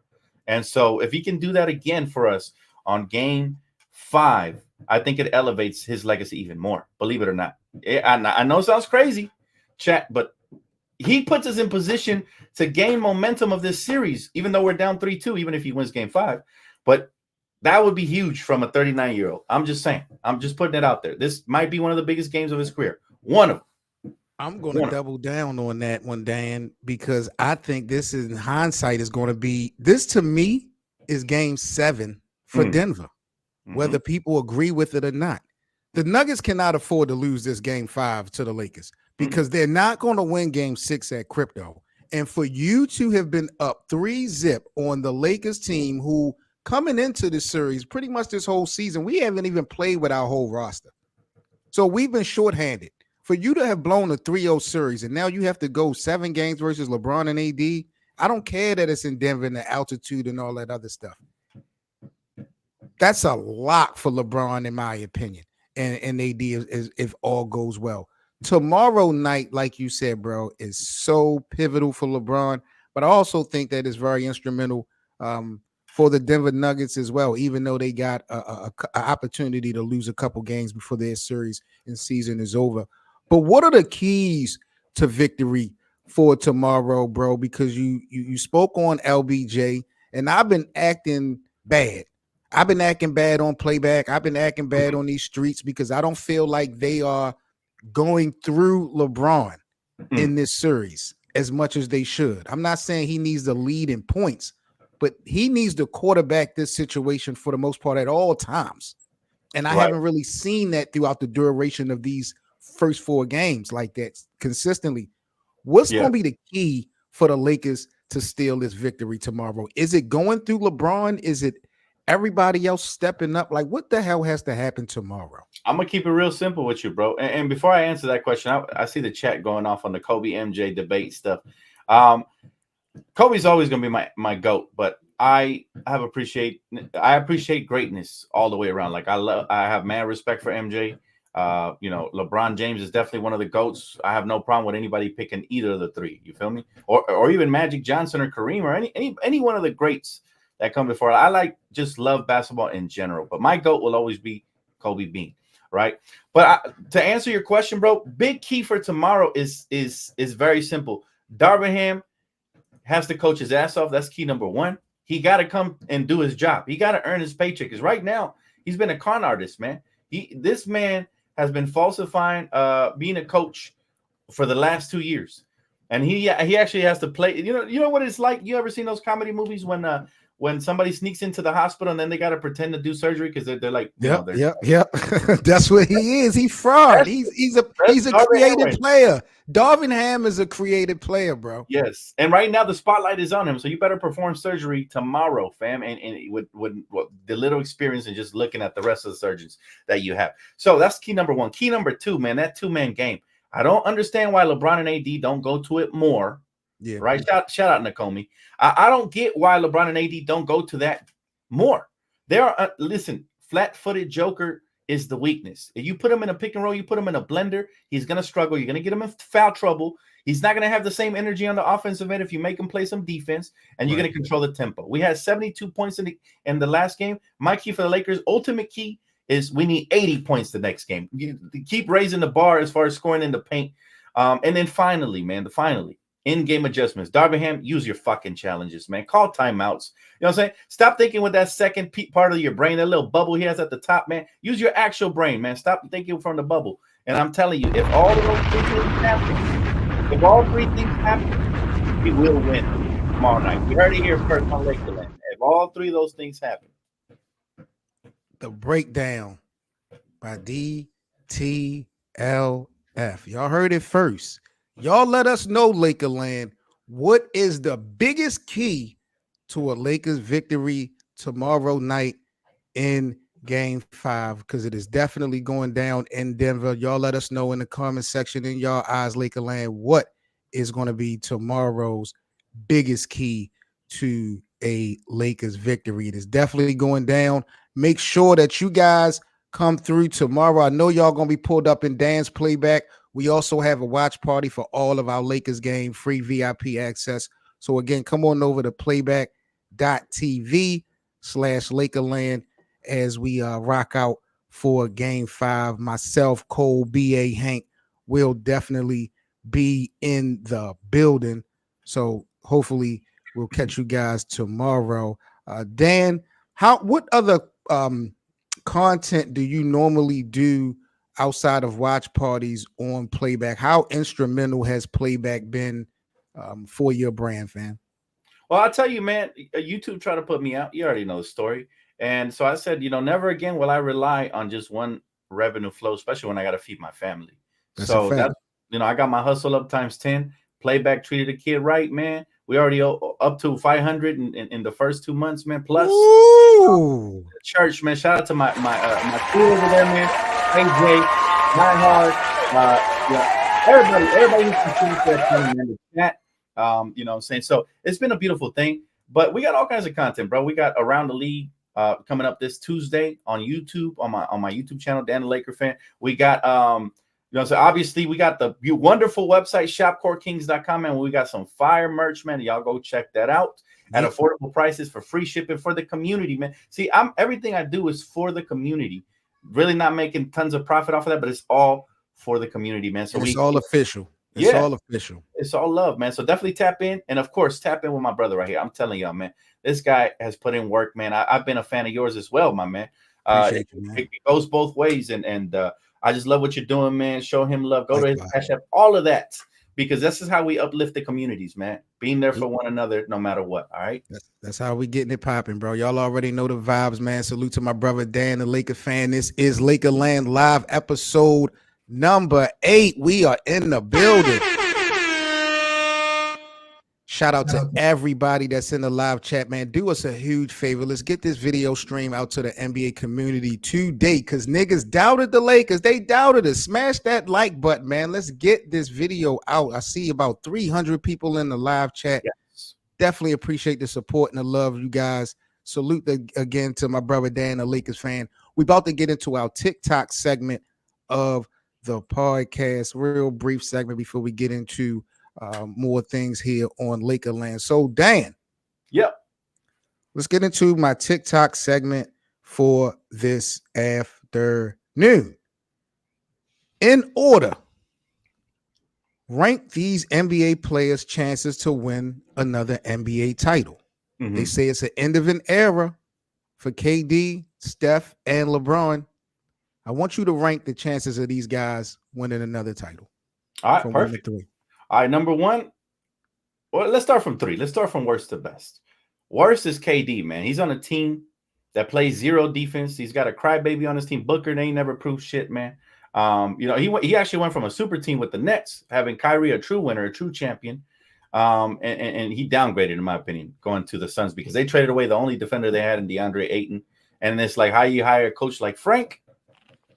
And so if he can do that again for us on game 5, I think it elevates his legacy even more, believe it or not. I know it sounds crazy, chat, but he puts us in position to gain momentum of this series, even though we're down 3-2, even if he wins game 5. But that would be huge from a 39-year-old. I'm just saying. I'm just putting it out there. This might be one of the biggest games of his career. One of them. I'm going to double down on that one, Dan, because I think this is, in hindsight, is going to be, this to me is game 7 for Denver, whether people agree with it or not. The Nuggets cannot afford to lose this game 5 to the Lakers because they're not going to win game 6 at Crypto. And for you to have been up 3-0 on the Lakers team, who coming into this series, pretty much this whole season, we haven't even played with our whole roster. So we've been shorthanded. For you to have blown a 3-0 series and now you have to go 7 games versus LeBron and AD, I don't care that it's in Denver and the altitude and all that other stuff. That's a lock for LeBron, in my opinion, and AD is if all goes well. Tomorrow night, like you said, bro, is so pivotal for LeBron, but I also think that it's very instrumental for the Denver Nuggets as well, even though they got a opportunity to lose a couple games before their series and season is over. But what are the keys to victory for tomorrow, bro? Because you spoke on LBJ, and I've been acting bad. I've been acting bad on playback. I've been acting bad on these streets because I don't feel like they are going through LeBron in this series as much as they should. I'm not saying he needs the lead in points, but he needs to quarterback this situation for the most part at all times. And I haven't really seen that throughout the duration of these first 4 games like that consistently. What's going to be the key for the Lakers to steal this victory tomorrow? Is it going through LeBron? Is it everybody else stepping up? Like, what the hell has to happen tomorrow? I'm going to keep it real simple with you, bro. And before I answer that question, I see the chat going off on the Kobe MJ debate stuff. Kobe's always going to be my GOAT, but I appreciate greatness all the way around. Like I have mad respect for MJ. LeBron James is definitely one of the GOATs. I have no problem with anybody picking either of the 3. You feel me? Or even Magic Johnson or Kareem or any one of the greats that come before. I love basketball in general, but my GOAT will always be Kobe Bean, right? But to answer your question, bro, big key for tomorrow is very simple. Darvingham has to coach his ass off. That's key number 1. He got to come and do his job. He got to earn his paycheck. Because right now he's been a con artist, man. This man has been falsifying being a coach for the last 2 years, and he actually has to play. You know what it's like. You ever seen those comedy movies when somebody sneaks into the hospital and then they got to pretend to do surgery because they're like, yeah. That's what he is. He's fraud. He's a creative player. Darvingham is a creative player, bro. Yes, and right now the spotlight is on him, so you better perform surgery tomorrow, fam. And with the little experience and just looking at the rest of the surgeons that you have. So that's key number 1. Key number 2, man, that 2-man game. I don't understand why LeBron and AD don't go to it more. Yeah, right. Shout out Nakomi. I don't get why LeBron and AD don't go to that more. There are listen, flat-footed Joker is the weakness. If you put him in a pick and roll, you put him in a blender, he's gonna struggle. You're gonna get him in foul trouble. He's not gonna have the same energy on the offensive end if you make him play some defense, and you're gonna control the tempo. We had 72 points in the last game. My key for the Lakers, ultimate key, is we need 80 points the next game. You keep raising the bar as far as scoring in the paint. And then finally, in-game adjustments. Darvingham, use your fucking challenges, man. Call timeouts. You know what I'm saying? Stop thinking with that second part of your brain, that little bubble he has at the top, man. Use your actual brain, man. Stop thinking from the bubble. And I'm telling you, if all of those things happen, if all 3 things happen, we will win tomorrow night. We heard it here first on Lakeland. If all 3 of those things happen. The breakdown by Dtlf. Y'all heard it first. Y'all let us know, Lakerland, what is the biggest key to a Lakers victory tomorrow night in game 5? Because it is definitely going down in Denver. Y'all let us know in the comment section in y'all eyes, Lakerland, what is going to be tomorrow's biggest key to a Lakers victory. It is definitely going down. Make sure that you guys come through tomorrow. I know y'all going to be pulled up in Dan's playback. We also have a watch party for all of our Lakers game, free VIP access. So again, come on over to playback.tv/Lakerland as we rock out for game 5. Myself, Cole, B.A., Hank will definitely be in the building. So hopefully we'll catch you guys tomorrow. Dan, what other content do you normally do outside of watch parties on Playback? How instrumental has Playback been for your brand, fam? Well, I'll tell you, man, YouTube tried to put me out. You already know the story. And so I said, never again will I rely on just one revenue flow, especially when I got to feed my family. That's I got my hustle up times 10. Playback treated the kid right, man. We already up to 500 in the first 2 months, man. Plus, church, man. Shout out to my crew over there, man. AJ, My Heart, everybody who's contributed to that team in the chat. You know what I'm saying? So it's been a beautiful thing. But we got all kinds of content, bro. We got Around the League coming up this Tuesday on YouTube, on my YouTube channel, Dan the Laker Fan. We got so obviously we got the wonderful website shopcorekings.com, and we got some fire merch, man. Y'all go check that out at affordable prices for free shipping for the community, man. See, everything I do is for the community. Really not making tons of profit off of that, but it's all for the community, man. So it's all official. It's all official. It's all love, man. So definitely tap in, and of course tap in with my brother right here. I'm telling y'all, man, this guy has put in work, man. I've been a fan of yours as well, my man. Appreciate you, man. It goes both ways, and I just love what you're doing, man. Show him love. Go to his Cash App, all of that, because this is how we uplift the communities, man. Being there for one another, no matter what. All right. That's how we getting it popping, bro. Y'all already know the vibes, man. Salute to my brother Dan, the Laker Fan. This is Lakerland Live, episode number 8. We are in the building. Shout out to everybody that's in the live chat, man. Do us a huge favor. Let's get this video stream out to the NBA community today, because niggas doubted the Lakers. They doubted us. Smash that like button, man. Let's get this video out. I see about 300 people in the live chat. Yes. Definitely appreciate the support and the love, you guys. Salute again to my brother Dan, the Lakers Fan. We're about to get into our TikTok segment of the podcast. Real brief segment before we get into more things here on Lakerland. So Dan, let's get into my TikTok segment for this afternoon. In order, rank these NBA players' chances to win another NBA title. They say it's an end of an era for KD, Steph, and LeBron. I want you to rank the chances of these guys winning another title. All right, perfect. All right, number 1. Well, let's start from 3. Let's start from worst to best. Worst is KD, man. He's on a team that plays zero defense. He's got a crybaby on his team. Booker, they ain't never proved shit, man. He actually went from a super team with the Nets, having Kyrie a true winner, a true champion. And he downgraded, in my opinion, going to the Suns because they traded away the only defender they had in DeAndre Ayton. And it's like, how you hire a coach like Frank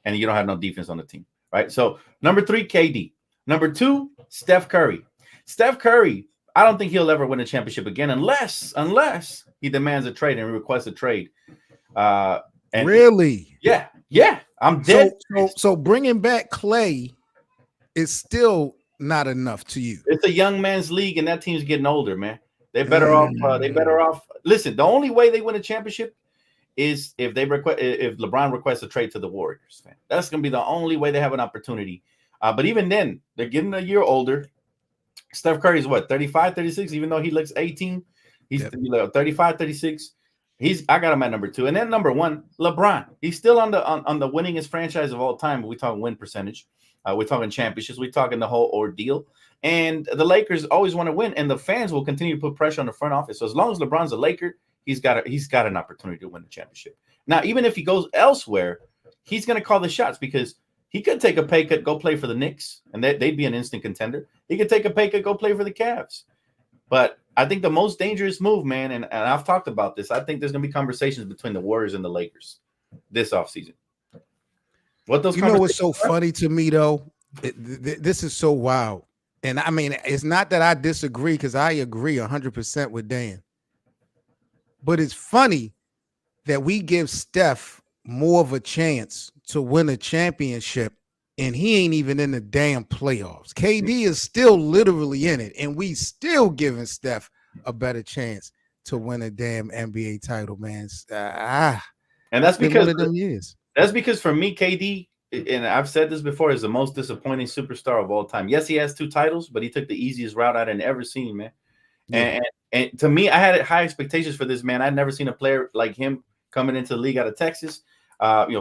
and you don't have no defense on the team, right? So number 3, KD. Number 2, Steph Curry. Steph Curry, I don't think he'll ever win a championship again unless he demands a trade and requests a trade. Really? Yeah. I'm dead. So bringing back Clay is still not enough to you. It's a young man's league, and that team's getting older, man. They're better off. Listen, the only way they win a championship is if LeBron requests a trade to the Warriors. Man. That's going to be the only way they have an opportunity. But even then, they're getting a year older. Steph Curry's what, 35, 36, even though he looks 18. He's 35, 36. I got him at number 2. And then number 1, LeBron. He's still on the winningest franchise of all time, but we talking win percentage. We're talking championships. We're talking the whole ordeal. And the Lakers always want to win, and the fans will continue to put pressure on the front office. So as long as LeBron's a Laker, he's got an opportunity to win the championship. Now, even if he goes elsewhere, he's going to call the shots because he could take a pay cut, go play for the Knicks, and they'd be an instant contender. He could take a pay cut, go play for the Cavs. But I think the most dangerous move, man, and I've talked about this, I think there's going to be conversations between the Warriors and the Lakers this offseason. What's so funny to me, though? This is so wild. And I mean, it's not that I disagree because I agree 100% with Dan. But it's funny that we give Steph more of a chance to win a championship and he ain't even in the damn playoffs. KD is still literally in it, and we still giving Steph a better chance to win a damn NBA title, man. And that's because one of them years. That's because for me, KD, and I've said this before, is the most disappointing superstar of all time. Yes, he has 2 titles, but he took the easiest route I'd ever seen, man. Yeah. And to me, I had high expectations for this man. I'd never seen a player like him coming into the league out of Texas.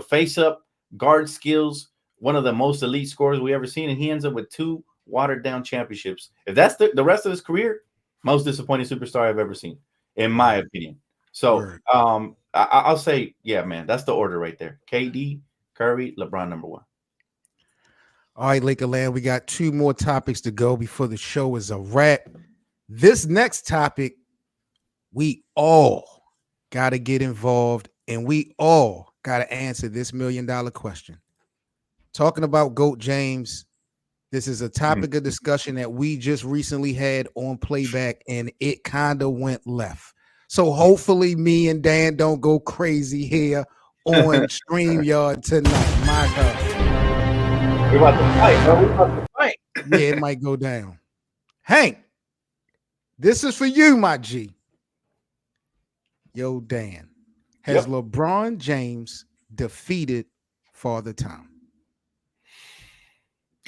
Face up, guard skills, one of the most elite scorers we ever seen, and he ends up with 2 watered down championships. If that's the rest of his career, most disappointing superstar I've ever seen, in my opinion. So I'll say, yeah, man, that's the order right there. KD, Curry, LeBron, number 1. All right, Lakerland, we got 2 more topics to go before the show is a wrap. This next topic, we all got to get involved, and we all got to answer this $1 million question. Talking about GOAT James, this is a topic of discussion that we just recently had on playback, and it kind of went left. So hopefully me and Dan don't go crazy here on StreamYard tonight. My God. We're about to fight, bro. We're about to fight. Yeah, it might go down. Hank, this is for you, my G. Yo, Dan. Has LeBron James defeated Father Time?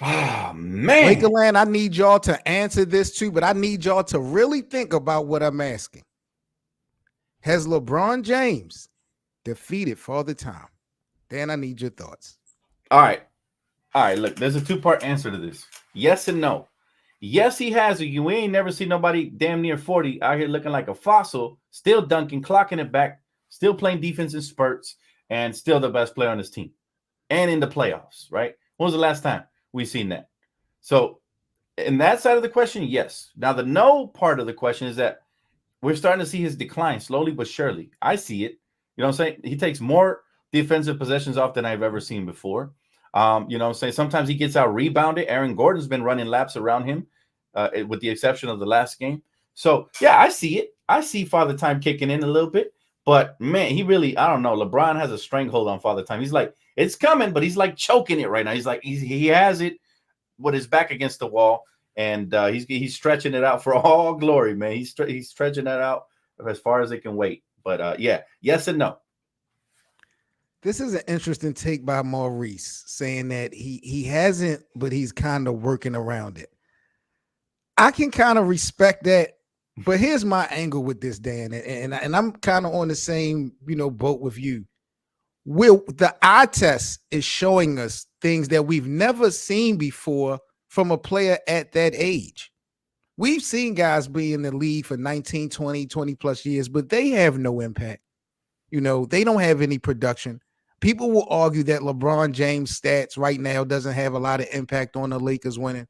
Oh, man. Lakerland, I need y'all to answer this too, but I need y'all to really think about what I'm asking. Has LeBron James defeated Father Time? Dan, I need your thoughts. All right. Look, there's a 2-part answer to this. Yes and no. Yes, he has. You ain't never seen nobody damn near 40 out here looking like a fossil, still dunking, clocking it back, still playing defense in spurts, and still the best player on his team. And in the playoffs, right? When was the last time we've seen that? So in that side of the question, yes. Now, the no part of the question is that we're starting to see his decline slowly but surely. I see it. You know what I'm saying? He takes more defensive possessions off than I've ever seen before. You know what I'm saying? Sometimes he gets out rebounded. Aaron Gordon's been running laps around him, with the exception of the last game. So, yeah, I see it. I see Father Time kicking in a little bit. But, man, he really, I don't know. LeBron has a stranglehold on Father Time. He's like, it's coming, but he's like choking it right now. He's like, he has it with his back against the wall. And he's stretching it out for all glory, man. He's stretching that out as far as it can wait. But, yeah, yes and no. This is an interesting take by Maurice, saying that he hasn't, but he's kind of working around it. I can kind of respect that, but here's my angle with this, Dan, and I'm kind of on the same boat with you. The eye test is showing us things that we've never seen before from a player at that age. We've seen guys be in the league for 19, 20 plus years, but they have no impact. They don't have any production. People will argue that LeBron James' stats right now doesn't have a lot of impact on the Lakers winning.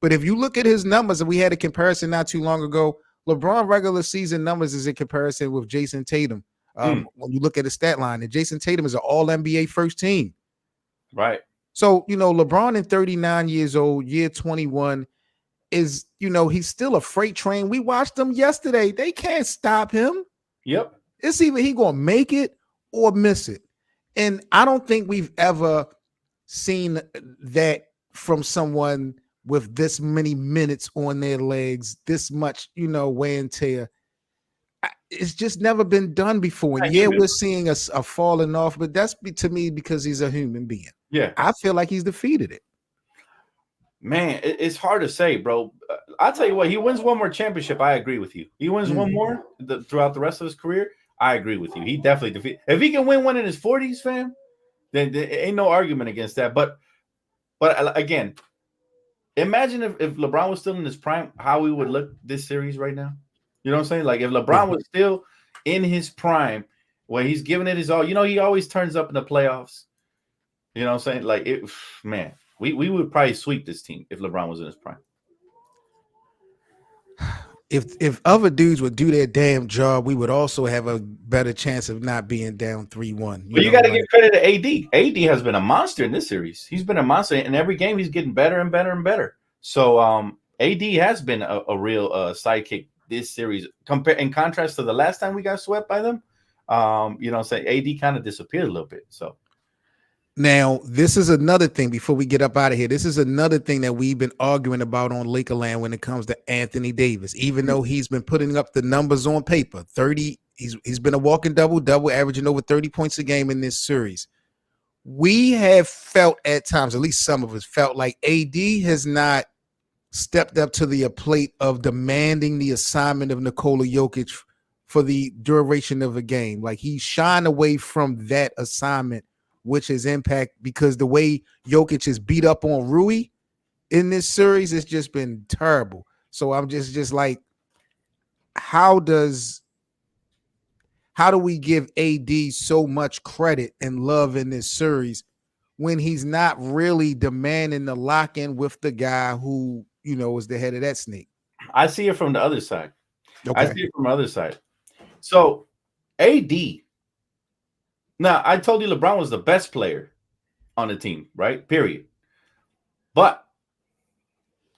But if you look at his numbers, and we had a comparison not too long ago, LeBron regular season numbers is in comparison with Jason Tatum. When you look at his stat line, and Jason Tatum is an all-NBA first team. Right. So, LeBron in 39 years old, year 21, is, he's still a freight train. We watched him yesterday. They can't stop him. Yep. It's either he going to make it or miss it. And I don't think we've ever seen that from someone with this many minutes on their legs, this much, wear and tear. It's just never been done before. And yeah, we're seeing a falling off, but that's to me because he's a human being. Yeah. I feel like he's defeated it. Man, it's hard to say, bro. I'll tell you what, he wins one more championship. I agree with you. He wins one more throughout the rest of his career. I agree with you. He definitely defeated. If he can win one in his 40s, fam, then there ain't no argument against that. But again, imagine if LeBron was still in his prime, how we would look this series right now. You know what I'm saying? Like if LeBron was still in his prime, where he's giving it his all, he always turns up in the playoffs. You know what I'm saying? Like man, we would probably sweep this team if LeBron was in his prime. If other dudes would do their damn job, we would also have a better chance of not being down 3-1. But you got to give credit to AD. AD has been a monster in this series. He's been a monster in every game. He's getting better and better and better. So AD has been a real sidekick this series. In contrast to the last time we got swept by them, say AD kind of disappeared a little bit. So now this is another thing before we get up out of here. This is another thing that we've been arguing about on Lakerland when it comes to Anthony Davis. Even though he's been putting up the numbers on paper, 30, he's been a walking double, averaging over 30 points a game in this series. We have felt at times, at least some of us felt like AD has not stepped up to the plate of demanding the assignment of Nikola Jokic for the duration of a game. Like he shined away from that assignment, which has impact because the way Jokic is beat up on Rui in this series has just been terrible. So I'm just like, how do we give AD so much credit and love in this series when he's not really demanding the lock-in with the guy who, is the head of that snake? I see it from the other side. Okay. I see it from the other side. So AD, now I told you LeBron was the best player on the team, right? Period. But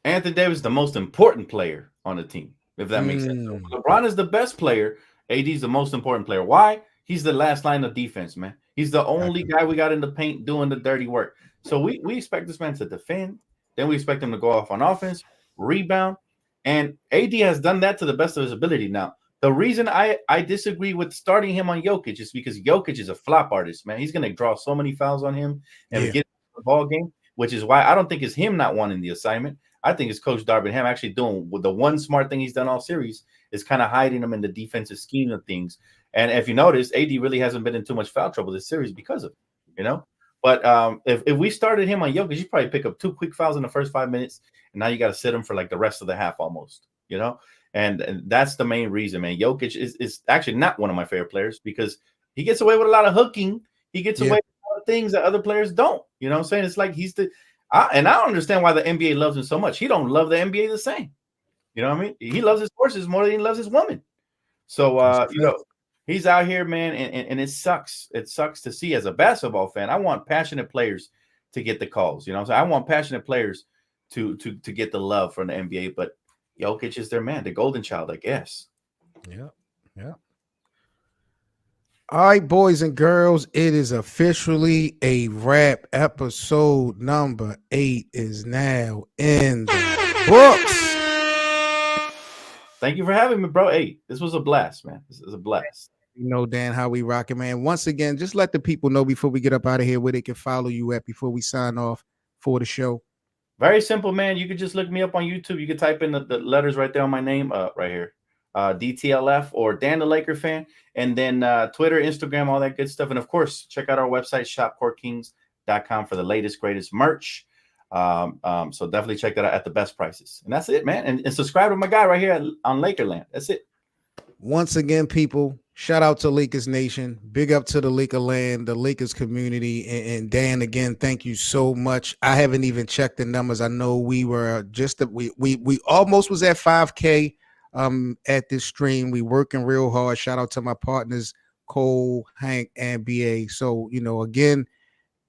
Anthony Davis is the most important player on the team, if that makes sense. So LeBron is the best player. AD is the most important player. Why? He's the last line of defense, man. He's the only guy we got in the paint doing the dirty work. So we expect this man to defend. Then we expect him to go off on offense, rebound. And AD has done that to the best of his ability. Now, the reason I disagree with starting him on Jokic is because Jokic is a flop artist, man. He's going to draw so many fouls on him and get the ball game, which is why I don't think it's him not wanting the assignment. I think it's Coach Darvin Ham actually doing the one smart thing he's done all series is kind of hiding him in the defensive scheme of things. And if you notice, AD really hasn't been in too much foul trouble this series because of it, But if we started him on Jokic, you probably pick up 2 quick fouls in the first 5 minutes, and now you got to sit him for like the rest of the half almost, And that's the main reason, man. Jokic is actually not one of my favorite players because he gets away with a lot of hooking. He gets away with a lot of things that other players don't. You know what I'm saying? It's like he's and I don't understand why the NBA loves him so much. He don't love the NBA the same. You know what I mean? He loves his horses more than he loves his woman. So, he's out here, man, and it sucks. It sucks to see as a basketball fan. I want passionate players to get the calls. So I want passionate players to get the love from the NBA. But Jokic is their man, the golden child, I guess. Yeah. All right, boys and girls, it is officially a wrap. Episode number 8 is now in the books. Thank you for having me, bro. Hey, this was a blast, man. This is a blast. Dan, how we rocking, man. Once again, just let the people know before we get up out of here where they can follow you at before we sign off for the show. Very simple, man. You could just look me up on YouTube. You could type in the letters right there on my name, right here. DTLF or Dan the Laker Fan. And then Twitter, Instagram, all that good stuff. And of course, check out our website, shopcourtkings.com for the latest, greatest merch. So definitely check that out at the best prices. And that's it, man. And subscribe to my guy right here on Lakerland. That's it. Once again, people, shout out to Lakers Nation. Big up to the Lakerland, the Lakers community. And Dan, again, thank you so much. I haven't even checked the numbers. I know we were we almost was at 5K at this stream. We working real hard. Shout out to my partners, Cole, Hank, and BA. So, again,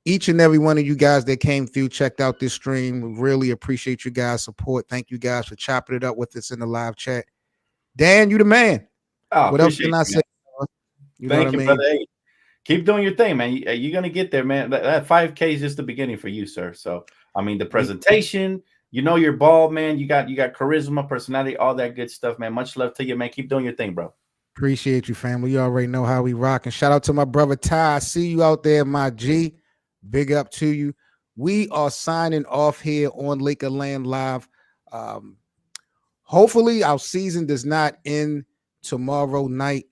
each and every one of you guys that came through, checked out this stream. We really appreciate you guys' support. Thank you guys for chopping it up with us in the live chat. Dan, you the man. What else can I say? Thank you, brother. Hey, keep doing your thing, man. You're going to get there, man. That 5K is just the beginning for you, sir. So, I mean, the presentation, your ball, man. You got charisma, personality, all that good stuff, man. Much love to you, man. Keep doing your thing, bro. Appreciate you, family. You already know how we rock. And shout out to my brother Ty. I see you out there, my G. Big up to you. We are signing off here on Lakerland Live. Hopefully our season does not end tomorrow night,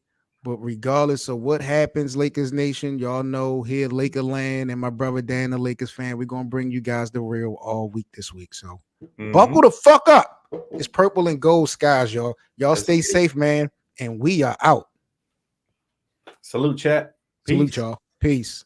but regardless of what happens, Lakers Nation, y'all know here Lakerland and my brother Dan, the Lakers fan, we're going to bring you guys the real all week this week. So buckle the fuck up. It's purple and gold skies, y'all. Y'all stay safe, man. And we are out. Salute, chat. Salute, y'all. Peace.